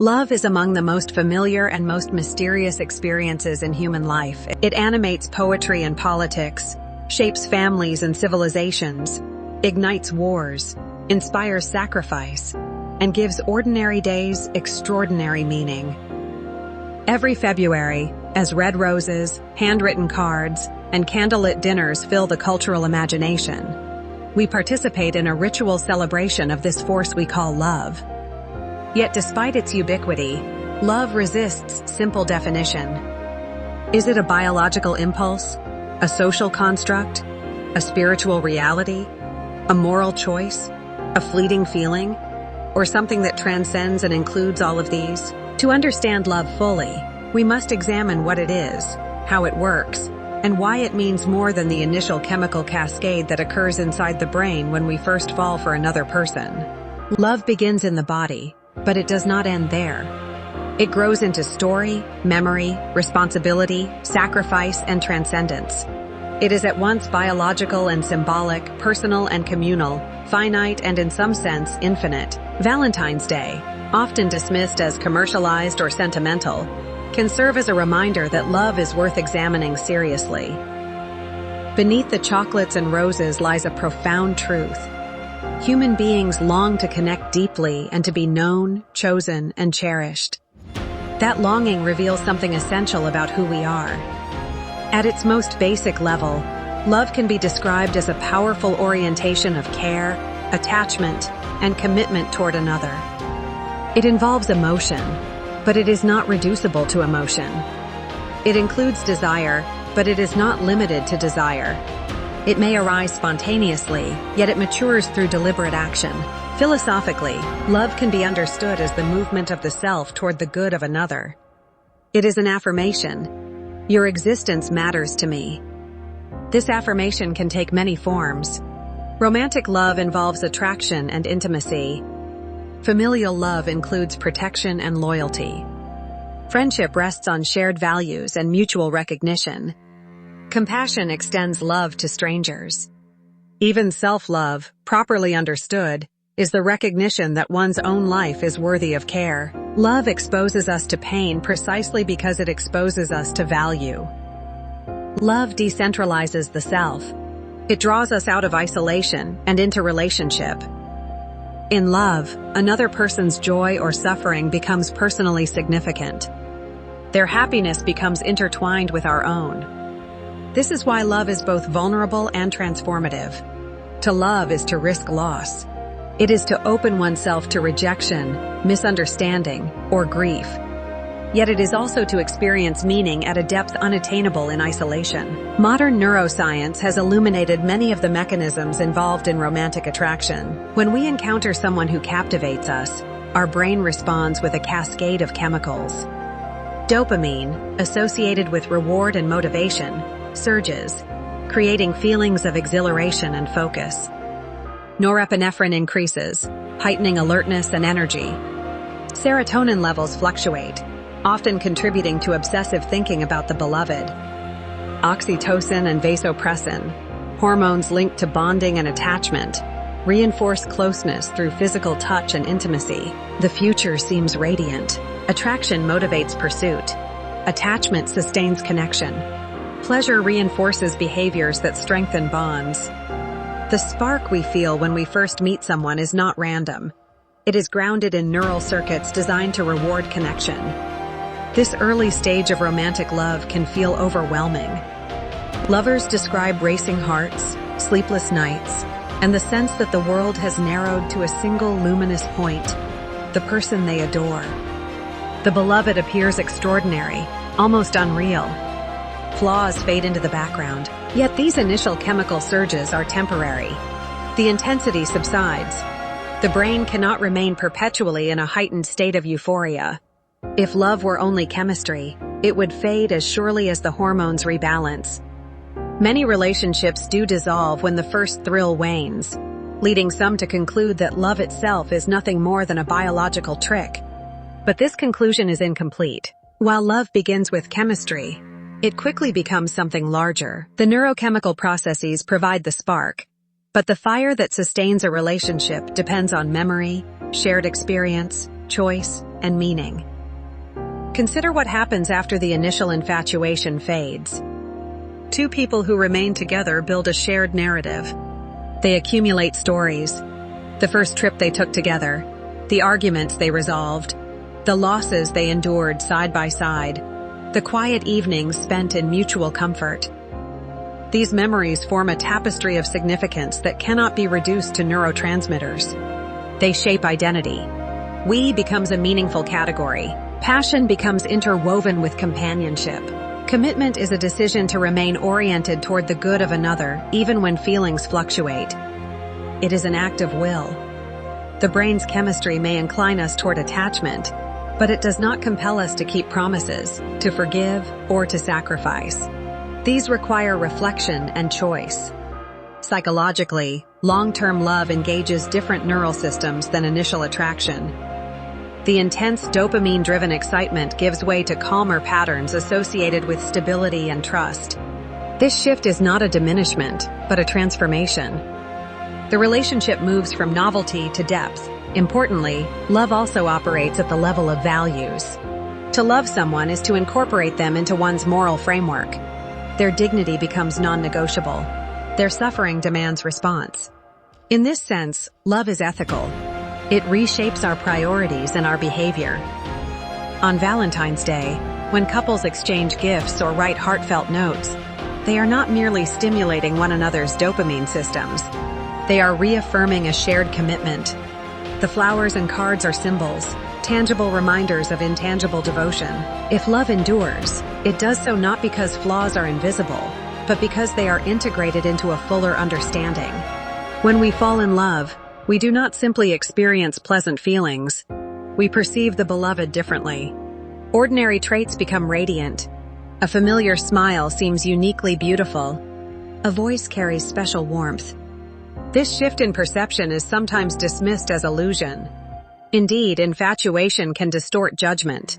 Love is among the most familiar and most mysterious experiences in human life. It animates poetry and politics, shapes families and civilizations, ignites wars, inspires sacrifice, and gives ordinary days extraordinary meaning. Every February, as red roses, handwritten cards, and candlelit dinners fill the cultural imagination, we participate in a ritual celebration of this force we call love. Yet despite its ubiquity, love resists simple definition. Is it a biological impulse, a social construct, a spiritual reality, a moral choice, a fleeting feeling, or something that transcends and includes all of these? To understand love fully, we must examine what it is, how it works, and why it means more than the initial chemical cascade that occurs inside the brain when we first fall for another person. Love begins in the body, but it does not end there. It grows into story, memory, responsibility, sacrifice, and transcendence. It is at once biological and symbolic, personal and communal, finite and in some sense infinite. Valentine's Day, often dismissed as commercialized or sentimental, can serve as a reminder that love is worth examining seriously. Beneath the chocolates and roses lies a profound truth. Human beings long to connect deeply and to be known, chosen, and cherished. That longing reveals something essential about who we are. At its most basic level, love can be described as a powerful orientation of care, attachment, and commitment toward another. It involves emotion, but it is not reducible to emotion. It includes desire, but it is not limited to desire. It may arise spontaneously, yet it matures through deliberate action. Philosophically, love can be understood as the movement of the self toward the good of another. It is an affirmation. Your existence matters to me. This affirmation can take many forms. Romantic love involves attraction and intimacy. Familial love includes protection and loyalty. Friendship rests on shared values and mutual recognition. Compassion extends love to strangers. Even self-love, properly understood, is the recognition that one's own life is worthy of care. Love exposes us to pain precisely because it exposes us to value. Love decentralizes the self. It draws us out of isolation and into relationship. In love, another person's joy or suffering becomes personally significant. Their happiness becomes intertwined with our own. This is why love is both vulnerable and transformative. To love is to risk loss. It is to open oneself to rejection, misunderstanding, or grief. Yet it is also to experience meaning at a depth unattainable in isolation. Modern neuroscience has illuminated many of the mechanisms involved in romantic attraction. When we encounter someone who captivates us, our brain responds with a cascade of chemicals. Dopamine, associated with reward and motivation, surges, creating feelings of exhilaration and focus. Norepinephrine increases, heightening alertness and energy. Serotonin levels fluctuate, often contributing to obsessive thinking about the beloved. Oxytocin and vasopressin, hormones linked to bonding and attachment, reinforce closeness through physical touch and intimacy. The future seems radiant. Attraction motivates pursuit. Attachment sustains connection. Pleasure reinforces behaviors that strengthen bonds. The spark we feel when we first meet someone is not random. It is grounded in neural circuits designed to reward connection. This early stage of romantic love can feel overwhelming. Lovers describe racing hearts, sleepless nights, and the sense that the world has narrowed to a single luminous point, the person they adore. The beloved appears extraordinary, almost unreal. Flaws fade into the background. Yet these initial chemical surges are temporary. The intensity subsides. The brain cannot remain perpetually in a heightened state of euphoria. If love were only chemistry, it would fade as surely as the hormones rebalance. Many relationships do dissolve when the first thrill wanes, leading some to conclude that love itself is nothing more than a biological trick. But this conclusion is incomplete. While love begins with chemistry, it quickly becomes something larger. The neurochemical processes provide the spark, but the fire that sustains a relationship depends on memory, shared experience, choice, and meaning. Consider what happens after the initial infatuation fades. Two people who remain together build a shared narrative. They accumulate stories. The first trip they took together, the arguments they resolved, the losses they endured side by side, the quiet evenings spent in mutual comfort. These memories form a tapestry of significance that cannot be reduced to neurotransmitters. They shape identity. We becomes a meaningful category. Passion becomes interwoven with companionship. Commitment is a decision to remain oriented toward the good of another, even when feelings fluctuate. It is an act of will. The brain's chemistry may incline us toward attachment, but it does not compel us to keep promises, to forgive, or to sacrifice. These require reflection and choice. Psychologically, long-term love engages different neural systems than initial attraction. The intense dopamine-driven excitement gives way to calmer patterns associated with stability and trust. This shift is not a diminishment, but a transformation. The relationship moves from novelty to depth. Importantly, love also operates at the level of values. To love someone is to incorporate them into one's moral framework. Their dignity becomes non-negotiable. Their suffering demands response. In this sense, love is ethical. It reshapes our priorities and our behavior. On Valentine's Day, when couples exchange gifts or write heartfelt notes, they are not merely stimulating one another's dopamine systems. They are reaffirming a shared commitment. The flowers and cards are symbols, tangible reminders of intangible devotion. If love endures, it does so not because flaws are invisible, but because they are integrated into a fuller understanding. When we fall in love, we do not simply experience pleasant feelings. We perceive the beloved differently. Ordinary traits become radiant. A familiar smile seems uniquely beautiful. A voice carries special warmth. This shift in perception is sometimes dismissed as illusion. Indeed, infatuation can distort judgment.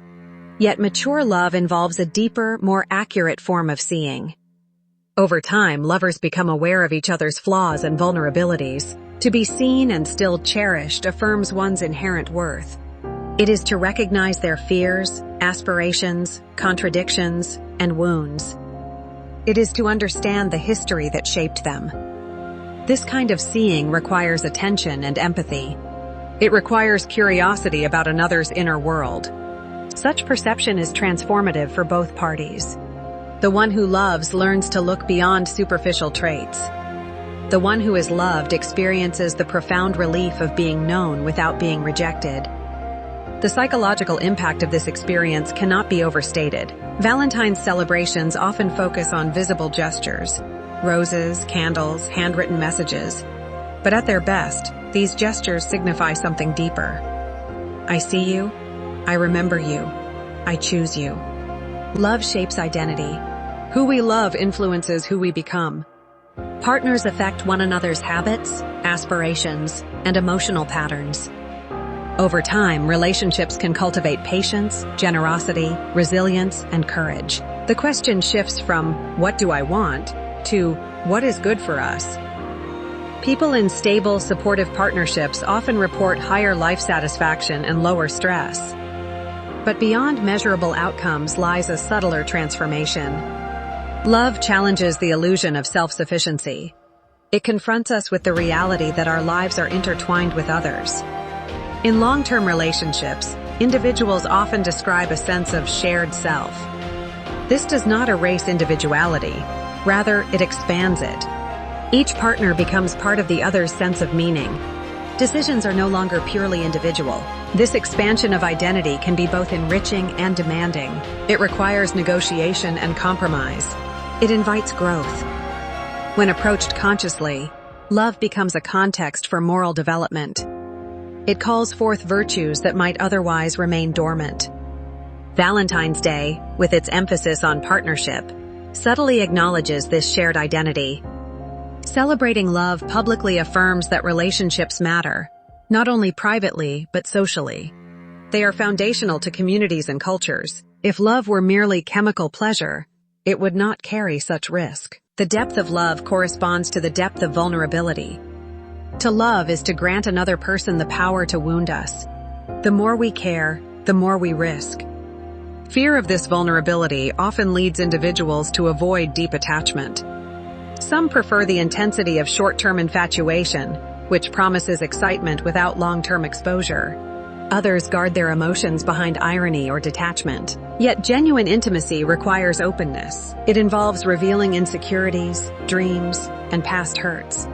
Yet mature love involves a deeper, more accurate form of seeing. Over time, lovers become aware of each other's flaws and vulnerabilities. To be seen and still cherished affirms one's inherent worth. It is to recognize their fears, aspirations, contradictions, and wounds. It is to understand the history that shaped them. This kind of seeing requires attention and empathy. It requires curiosity about another's inner world. Such perception is transformative for both parties. The one who loves learns to look beyond superficial traits. The one who is loved experiences the profound relief of being known without being rejected. The psychological impact of this experience cannot be overstated. Valentine's celebrations often focus on visible gestures, roses, candles, handwritten messages. But at their best, these gestures signify something deeper. I see you. I remember you. I choose you. Love shapes identity. Who we love influences who we become. Partners affect one another's habits, aspirations, and emotional patterns. Over time, relationships can cultivate patience, generosity, resilience, and courage. The question shifts from, what do I want, to, what is good for us? People in stable, supportive partnerships often report higher life satisfaction and lower stress. But beyond measurable outcomes lies a subtler transformation. Love challenges the illusion of self-sufficiency. It confronts us with the reality that our lives are intertwined with others. In long-term relationships, individuals often describe a sense of shared self. This does not erase individuality. Rather, it expands it. Each partner becomes part of the other's sense of meaning. Decisions are no longer purely individual. This expansion of identity can be both enriching and demanding. It requires negotiation and compromise. It invites growth. When approached consciously, love becomes a context for moral development. It calls forth virtues that might otherwise remain dormant. Valentine's Day, with its emphasis on partnership, subtly acknowledges this shared identity. Celebrating love publicly affirms that relationships matter, not only privately but socially. They are foundational to communities and cultures. If love were merely chemical pleasure, it would not carry such risk. The depth of love corresponds to the depth of vulnerability. To love is to grant another person the power to wound us. The more we care, the more we risk. Fear of this vulnerability often leads individuals to avoid deep attachment. Some prefer the intensity of short-term infatuation, which promises excitement without long-term exposure. Others guard their emotions behind irony or detachment. Yet genuine intimacy requires openness. It involves revealing insecurities, dreams, and past hurts.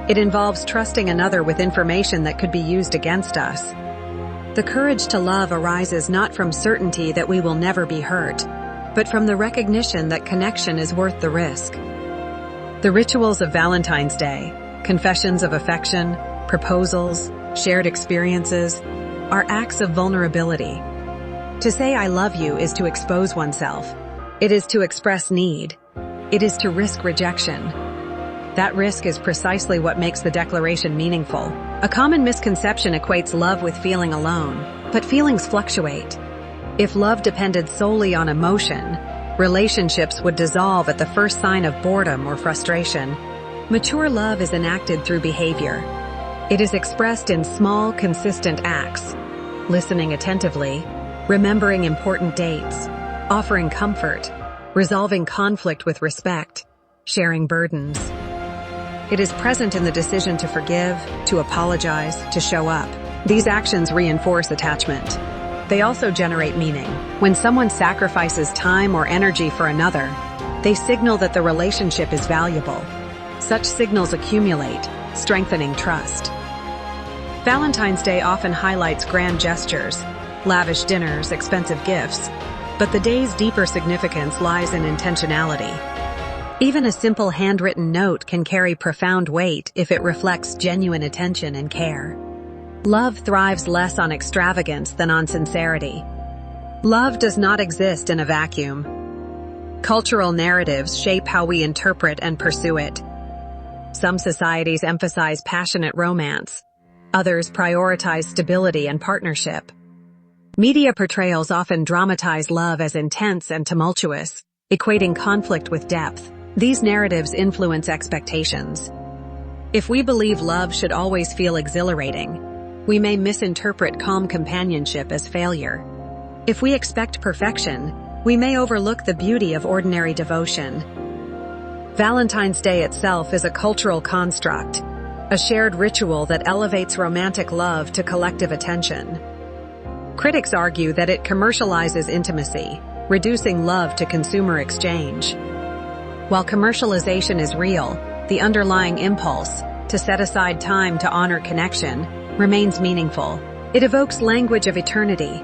It involves trusting another with information that could be used against us. The courage to love arises not from certainty that we will never be hurt, but from the recognition that connection is worth the risk. The rituals of Valentine's Day, confessions of affection, proposals, shared experiences, are acts of vulnerability. To say I love you is to expose oneself. It is to express need. It is to risk rejection. That risk is precisely what makes the declaration meaningful. A common misconception equates love with feeling alone, but feelings fluctuate. If love depended solely on emotion, relationships would dissolve at the first sign of boredom or frustration. Mature love is enacted through behavior. It is expressed in small, consistent acts, listening attentively, remembering important dates, offering comfort, resolving conflict with respect, sharing burdens. It is present in the decision to forgive, to apologize, to show up. These actions reinforce attachment. They also generate meaning. When someone sacrifices time or energy for another, they signal that the relationship is valuable. Such signals accumulate, strengthening trust. Valentine's Day often highlights grand gestures, lavish dinners, expensive gifts, but the day's deeper significance lies in intentionality. Even a simple handwritten note can carry profound weight if it reflects genuine attention and care. Love thrives less on extravagance than on sincerity. Love does not exist in a vacuum. Cultural narratives shape how we interpret and pursue it. Some societies emphasize passionate romance. Others prioritize stability and partnership. Media portrayals often dramatize love as intense and tumultuous, equating conflict with depth. These narratives influence expectations. If we believe love should always feel exhilarating, we may misinterpret calm companionship as failure. If we expect perfection, we may overlook the beauty of ordinary devotion. Valentine's Day itself is a cultural construct, a shared ritual that elevates romantic love to collective attention. Critics argue that it commercializes intimacy, reducing love to consumer exchange. While commercialization is real, the underlying impulse, to set aside time to honor connection, remains meaningful. It evokes language of eternity,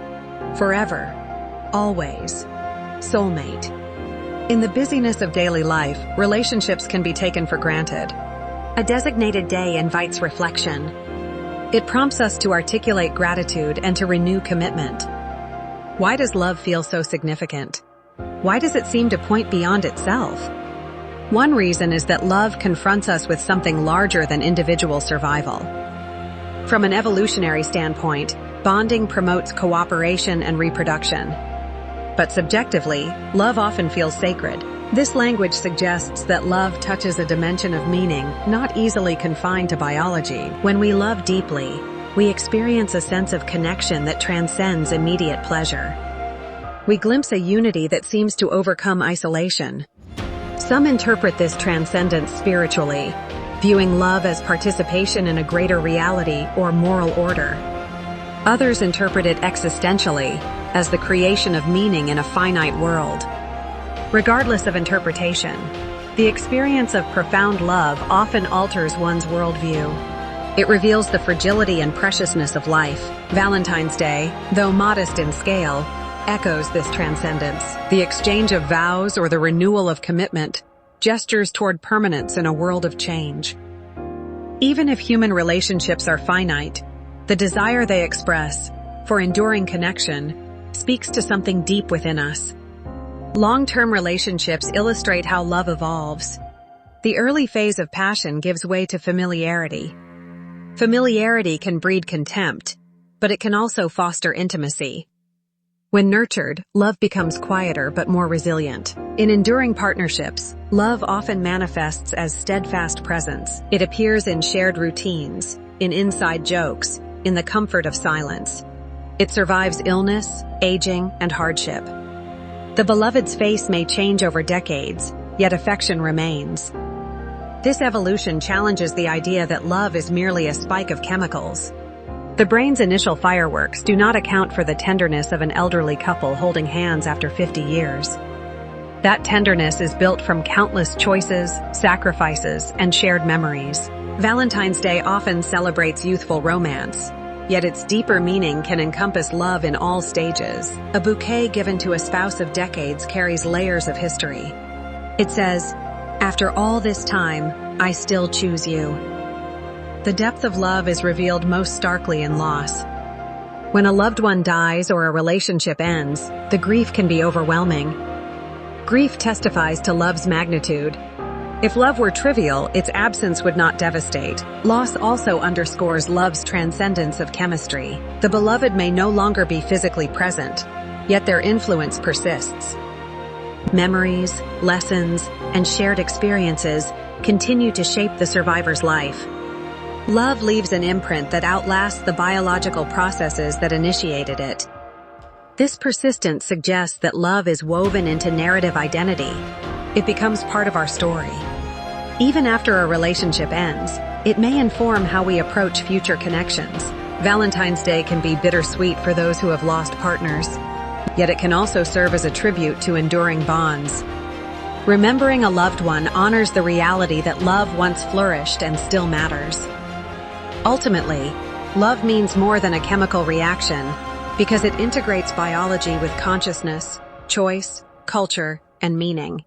forever, always, soulmate. In the busyness of daily life, relationships can be taken for granted. A designated day invites reflection. It prompts us to articulate gratitude and to renew commitment. Why does love feel so significant? Why does it seem to point beyond itself? One reason is that love confronts us with something larger than individual survival. From an evolutionary standpoint, bonding promotes cooperation and reproduction. But subjectively, love often feels sacred. This language suggests that love touches a dimension of meaning not easily confined to biology. When we love deeply, we experience a sense of connection that transcends immediate pleasure. We glimpse a unity that seems to overcome isolation. Some interpret this transcendence spiritually, viewing love as participation in a greater reality or moral order. Others interpret it existentially, as the creation of meaning in a finite world. Regardless of interpretation, the experience of profound love often alters one's worldview. It reveals the fragility and preciousness of life. Valentine's Day, though modest in scale, echoes this transcendence. The exchange of vows or the renewal of commitment gestures toward permanence in a world of change. Even if human relationships are finite, the desire they express for enduring connection speaks to something deep within us. Long-term relationships illustrate how love evolves. The early phase of passion gives way to familiarity. Familiarity can breed contempt, but it can also foster intimacy. When nurtured, love becomes quieter but more resilient. In enduring partnerships, love often manifests as steadfast presence. It appears in shared routines, in inside jokes, in the comfort of silence. It survives illness, aging, and hardship. The beloved's face may change over decades, yet affection remains. This evolution challenges the idea that love is merely a spike of chemicals. The brain's initial fireworks do not account for the tenderness of an elderly couple holding hands after 50 years. That tenderness is built from countless choices, sacrifices, and shared memories. Valentine's Day often celebrates youthful romance, yet its deeper meaning can encompass love in all stages. A bouquet given to a spouse of decades carries layers of history. It says, "After all this time, I still choose you." The depth of love is revealed most starkly in loss. When a loved one dies or a relationship ends, the grief can be overwhelming. Grief testifies to love's magnitude. If love were trivial, its absence would not devastate. Loss also underscores love's transcendence of chemistry. The beloved may no longer be physically present, yet their influence persists. Memories, lessons, and shared experiences continue to shape the survivor's life. Love leaves an imprint that outlasts the biological processes that initiated it. This persistence suggests that love is woven into narrative identity. It becomes part of our story. Even after a relationship ends, it may inform how we approach future connections. Valentine's Day can be bittersweet for those who have lost partners, yet it can also serve as a tribute to enduring bonds. Remembering a loved one honors the reality that love once flourished and still matters. Ultimately, love means more than a chemical reaction because it integrates biology with consciousness, choice, culture, and meaning.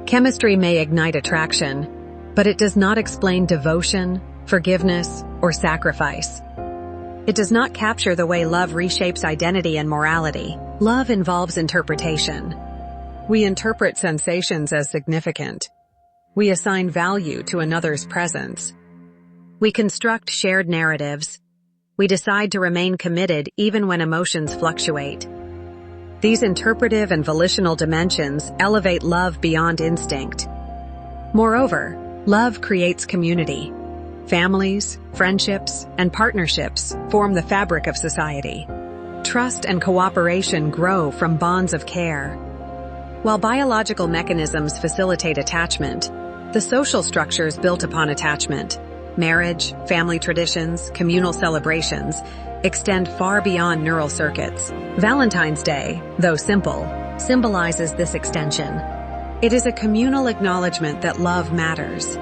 Chemistry may ignite attraction, but it does not explain devotion, forgiveness, or sacrifice. It does not capture the way love reshapes identity and morality. Love involves interpretation. We interpret sensations as significant. We assign value to another's presence. We construct shared narratives. We decide to remain committed even when emotions fluctuate. These interpretive and volitional dimensions elevate love beyond instinct. Moreover, love creates community. Families, friendships, and partnerships form the fabric of society. Trust and cooperation grow from bonds of care. While biological mechanisms facilitate attachment, the social structures built upon attachment, marriage, family traditions, communal celebrations, extend far beyond neural circuits. Valentine's Day, though simple, symbolizes this extension. It is a communal acknowledgement that love matters.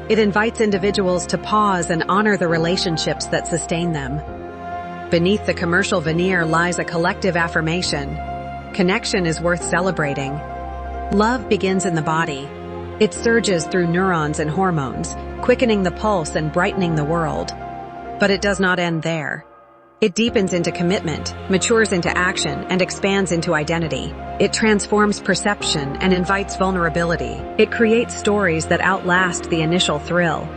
It invites individuals to pause and honor the relationships that sustain them. Beneath the commercial veneer lies a collective affirmation. Connection is worth celebrating. Love begins in the body. It surges through neurons and hormones, quickening the pulse and brightening the world. But it does not end there. It deepens into commitment, matures into action, and expands into identity. It transforms perception and invites vulnerability. It creates stories that outlast the initial thrill.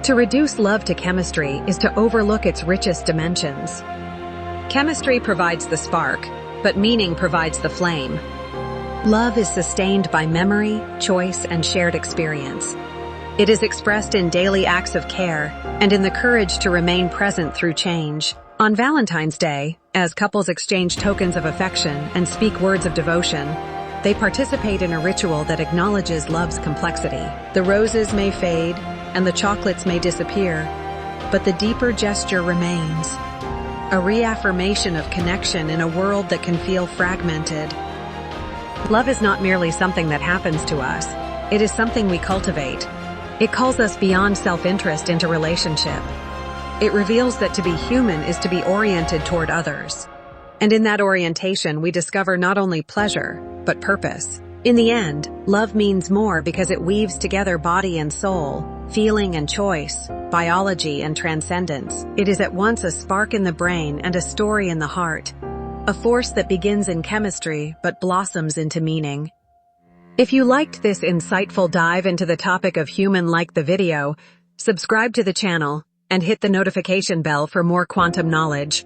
To reduce love to chemistry is to overlook its richest dimensions. Chemistry provides the spark, but meaning provides the flame. Love is sustained by memory, choice, and shared experience. It is expressed in daily acts of care and in the courage to remain present through change. On Valentine's Day, as couples exchange tokens of affection and speak words of devotion, they participate in a ritual that acknowledges love's complexity. The roses may fade and the chocolates may disappear, but the deeper gesture remains. A reaffirmation of connection in a world that can feel fragmented. Love is not merely something that happens to us. It is something we cultivate. It calls us beyond self-interest into relationship. It reveals that to be human is to be oriented toward others. And in that orientation, we discover not only pleasure, but purpose. In the end, love means more because it weaves together body and soul, feeling and choice, biology and transcendence. It is at once a spark in the brain and a story in the heart. A force that begins in chemistry but blossoms into meaning. If you liked this insightful dive into the topic of human like the video, subscribe to the channel and hit the notification bell for more quantum knowledge.